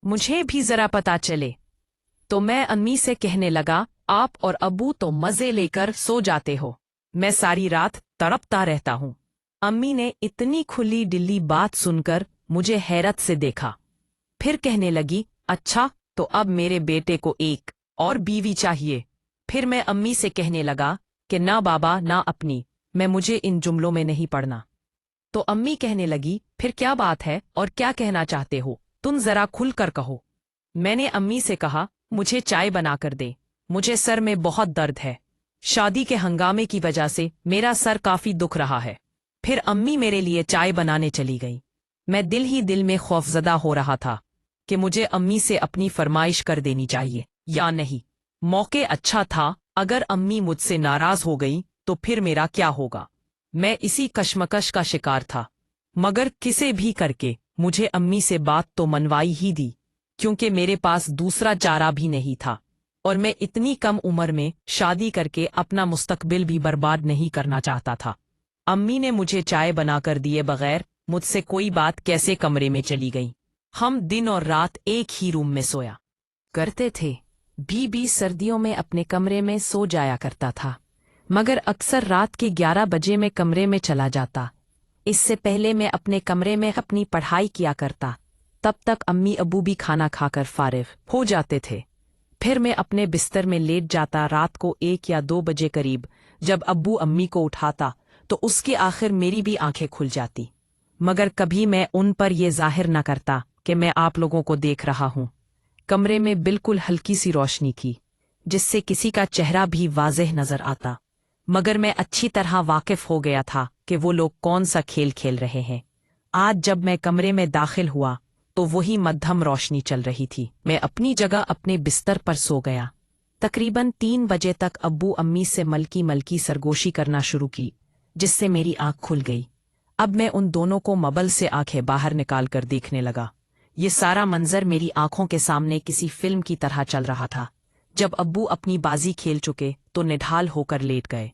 मुझे भी जरा पता चले। तो मैं अम्मी से कहने लगा, आप और अब्बू तो मजे लेकर सो जाते हो, मैं सारी रात तड़पता रहता हूँ। अम्मी ने इतनी खुली डिल्ली बात सुनकर मुझे हैरत से देखा। फिर कहने लगी, अच्छा तो अब मेरे बेटे को एक और बीवी चाहिए। फिर मैं अम्मी से कहने लगा कि ना बाबा ना अपनी, मुझे इन जुमलों में नहीं पड़ना। तो अम्मी कहने लगी, फिर क्या बात है और क्या कहना चाहते हो, तुम जरा खुल कर कहो। मैंने अम्मी से कहा, मुझे चाय बना कर दे, मुझे सर में बहुत दर्द है, शादी के हंगामे की वजह से मेरा सर काफी दुख रहा है। फिर अम्मी मेरे लिए चाय बनाने चली गई। मैं दिल ही दिल में खौफजदा हो रहा था कि मुझे अम्मी से अपनी फरमाइश कर देनी चाहिए या नहीं। मौके अच्छा था, अगर अम्मी मुझसे नाराज हो गई तो फिर मेरा क्या होगा। मैं इसी कशमकश का शिकार था, मगर किसे भी करके मुझे अम्मी से बात तो मनवाई ही दी, क्योंकि मेरे पास दूसरा चारा भी नहीं था और मैं इतनी कम उम्र में शादी करके अपना मुस्तकबिल भी बर्बाद नहीं करना चाहता था। अम्मी ने मुझे चाय बनाकर दिए बगैर मुझसे कोई बात कैसे कमरे में चली गई। हम दिन और रात एक ही रूम में सोया करते थे। बीबी सर्दियों में अपने कमरे में सो जाया करता था, मगर अक्सर रात के 11 बजे में कमरे में चला जाता। इससे पहले मैं अपने कमरे में अपनी पढ़ाई किया करता। तब तक अम्मी अब्बू भी खाना खाकर फारिग हो जाते थे। फिर मैं अपने बिस्तर में लेट जाता रात को 1 या 2 बजे करीब। जब अब्बू अम्मी को उठाता तो उसके आखिर मेरी भी आंखें खुल जाती, मगर कभी मैं उन पर यह जाहिर न करता कि मैं आप लोगों को देख रहा हूँ। कमरे में बिल्कुल हल्की सी रोशनी की, जिससे किसी का चेहरा भी वाज़ेह नजर आता, मगर मैं अच्छी तरह वाकिफ हो गया था कि वो लोग कौन सा खेल खेल रहे हैं। आज जब मैं कमरे में दाखिल हुआ तो वही मध्यम रोशनी चल रही थी। मैं अपनी जगह अपने बिस्तर पर सो गया। तकरीबन 3 बजे तक अब्बू अम्मी से मलकी मलकी सरगोशी करना शुरू की, जिससे मेरी आंख खुल गई। अब मैं उन दोनों को मबल से आंखें बाहर निकाल कर देखने लगा। ये सारा मंजर मेरी आंखों के सामने किसी फिल्म की तरह चल रहा था। जब अब्बू अपनी बाजी खेल चुके तो निढाल होकर लेट गए,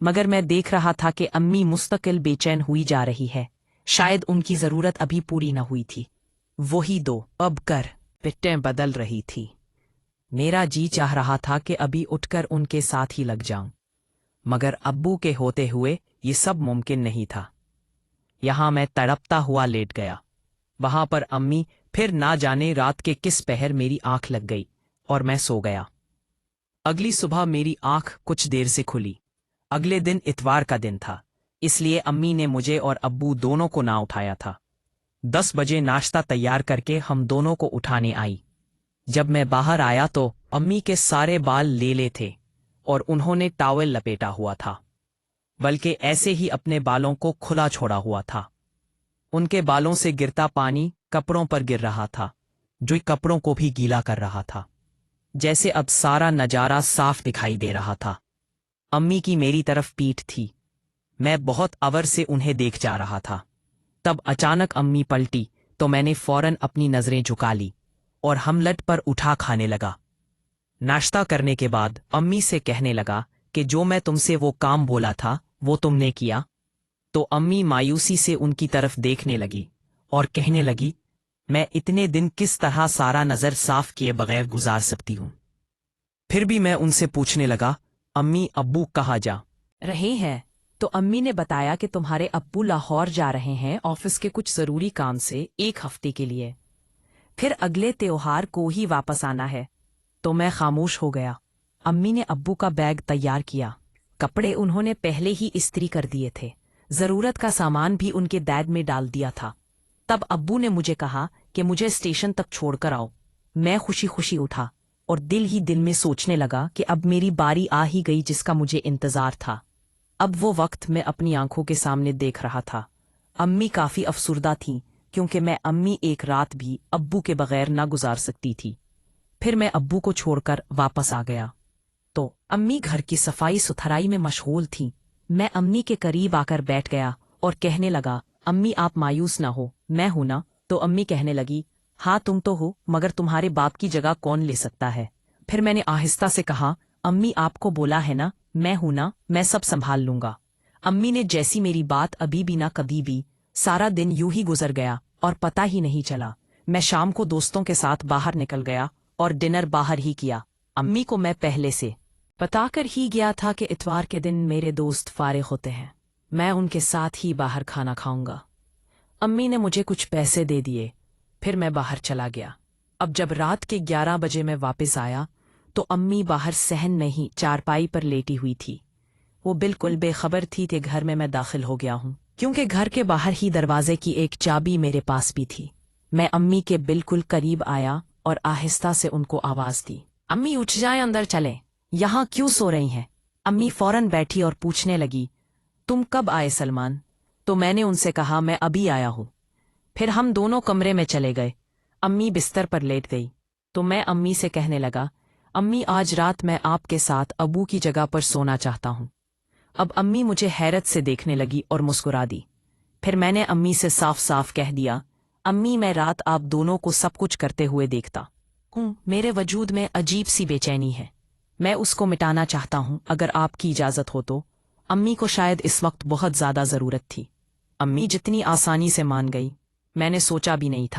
मगर मैं देख रहा था कि अम्मी मुस्तकिल बेचैन हुई जा रही है। शायद उनकी जरूरत अभी पूरी न हुई थी। वही दो अब कर पिट्टें बदल रही थी। मेरा जी चाह रहा था कि अभी उठकर उनके साथ ही लग जाऊं, मगर अब्बू के होते हुए ये सब मुमकिन नहीं था। यहां मैं तड़पता हुआ लेट गया, वहां पर अम्मी, फिर ना जाने रात के किस पहर मेरी आंख लग गई और मैं सो गया। अगली सुबह मेरी आंख कुछ देर से खुली। अगले दिन इतवार का दिन था, इसलिए अम्मी ने मुझे और अब्बू दोनों को ना उठाया था। 10 बजे नाश्ता तैयार करके हम दोनों को उठाने आई। जब मैं बाहर आया तो अम्मी के सारे बाल लेले थे और उन्होंने टॉवेल लपेटा हुआ था, बल्कि ऐसे ही अपने बालों को खुला छोड़ा हुआ था। उनके बालों से गिरता पानी कपड़ों पर गिर रहा था, जो कपड़ों को भी गीला कर रहा था। जैसे अब सारा नजारा साफ दिखाई दे रहा था। अम्मी की मेरी तरफ पीठ थी। मैं बहुत अवर से उन्हें देख जा रहा था। तब अचानक अम्मी पलटी तो मैंने फौरन अपनी नजरें झुका ली और हमलट पर उठा खाने लगा। नाश्ता करने के बाद अम्मी से कहने लगा कि जो मैं तुमसे वो काम बोला था वो तुमने किया। तो अम्मी मायूसी से उनकी तरफ देखने लगी और कहने लगी, मैं इतने दिन किस तरह सारा नजर साफ किए बगैर गुजार सकती हूँ। फिर भी मैं उनसे पूछने लगा, अम्मी अब्बू कहाँ जा रहे हैं? तो अम्मी ने बताया कि तुम्हारे अब्बू लाहौर जा रहे हैं ऑफिस के कुछ जरूरी काम से 1 हफ्ते के लिए, फिर अगले त्योहार को ही वापस आना है। तो मैं खामोश हो गया। अम्मी ने अब्बू का बैग तैयार किया। कपड़े उन्होंने पहले ही इस्त्री कर दिए थे, जरूरत का सामान भी उनके बैग में डाल दिया था। तब अब्बू ने मुझे कहा कि मुझे स्टेशन तक छोड़कर आओ। मैं खुशी खुशी उठा और दिल ही दिल में सोचने लगा कि अब मेरी बारी आ ही गई जिसका मुझे इंतजार था। अब वो वक्त मैं अपनी आंखों के सामने देख रहा था। अम्मी काफी अफसुर्दा थीं, क्योंकि मैं अम्मी एक रात भी अब्बू के बगैर ना गुजार सकती थी। फिर मैं अब्बू को छोड़कर वापस आ गया तो अम्मी घर की सफाई सुथराई में मशगूल थीं। मैं अम्मी के करीब आकर बैठ गया और कहने लगा, अम्मी आप मायूस ना हो, मैं हूं ना। तो अम्मी कहने लगी, हाँ तुम तो हो, मगर तुम्हारे बाप की जगह कौन ले सकता है? फिर मैंने आहिस्ता से कहा, अम्मी आपको बोला है ना, मैं हूं ना, मैं सब संभाल लूंगा। अम्मी ने जैसी मेरी बात अभी भी ना कभी भी। सारा दिन यूं ही गुजर गया और पता ही नहीं चला। میں شام کو دوستوں کے ساتھ باہر نکل گیا اور ڈنر باہر ہی کیا۔ امی کو میں پہلے سے بتا کر ہی گیا تھا کہ اتوار کے دن میرے دوست فارغ ہوتے ہیں، میں ان کے ساتھ ہی باہر کھانا کھاؤں گا۔ امی نے مجھے کچھ پیسے دے دیے، پھر میں باہر چلا گیا۔ اب جب رات کے 11 بجے میں واپس آیا تو امی باہر صحن میں ہی چارپائی پر لیٹی ہوئی تھی۔ وہ بالکل بے خبر تھی کہ گھر میں داخل ہو گیا ہوں، کیونکہ گھر کے باہر ہی دروازے کی ایک چابی میرے پاس بھی تھی۔ میں امی کے بالکل قریب آیا اور آہستہ سے ان کو آواز دی، امی اٹھ جائیں، اندر چلیں، یہاں کیوں سو رہی ہیں؟ امی فوراً بیٹھی اور پوچھنے لگی، تم کب آئے سلمان؟ تو میں نے ان سے کہا، میں ابھی آیا ہوں۔ پھر ہم دونوں کمرے میں چلے گئے۔ امی بستر پر لیٹ گئی تو میں امی سے کہنے لگا، امی آج رات میں آپ کے ساتھ ابو کی جگہ پر سونا چاہتا ہوں۔ اب امی مجھے حیرت سے دیکھنے لگی اور مسکرا دی۔ پھر میں نے امی سے صاف صاف کہہ دیا، امی میں رات آپ دونوں کو سب کچھ کرتے ہوئے دیکھتا ہوں، میرے وجود میں عجیب سی بے چینی ہے، میں اس کو مٹانا چاہتا ہوں، اگر آپ کی اجازت ہو تو۔ امی کو شاید اس وقت بہت زیادہ ضرورت تھی۔ امی جتنی آسانی سے مان گئی، میں نے سوچا بھی نہیں تھا۔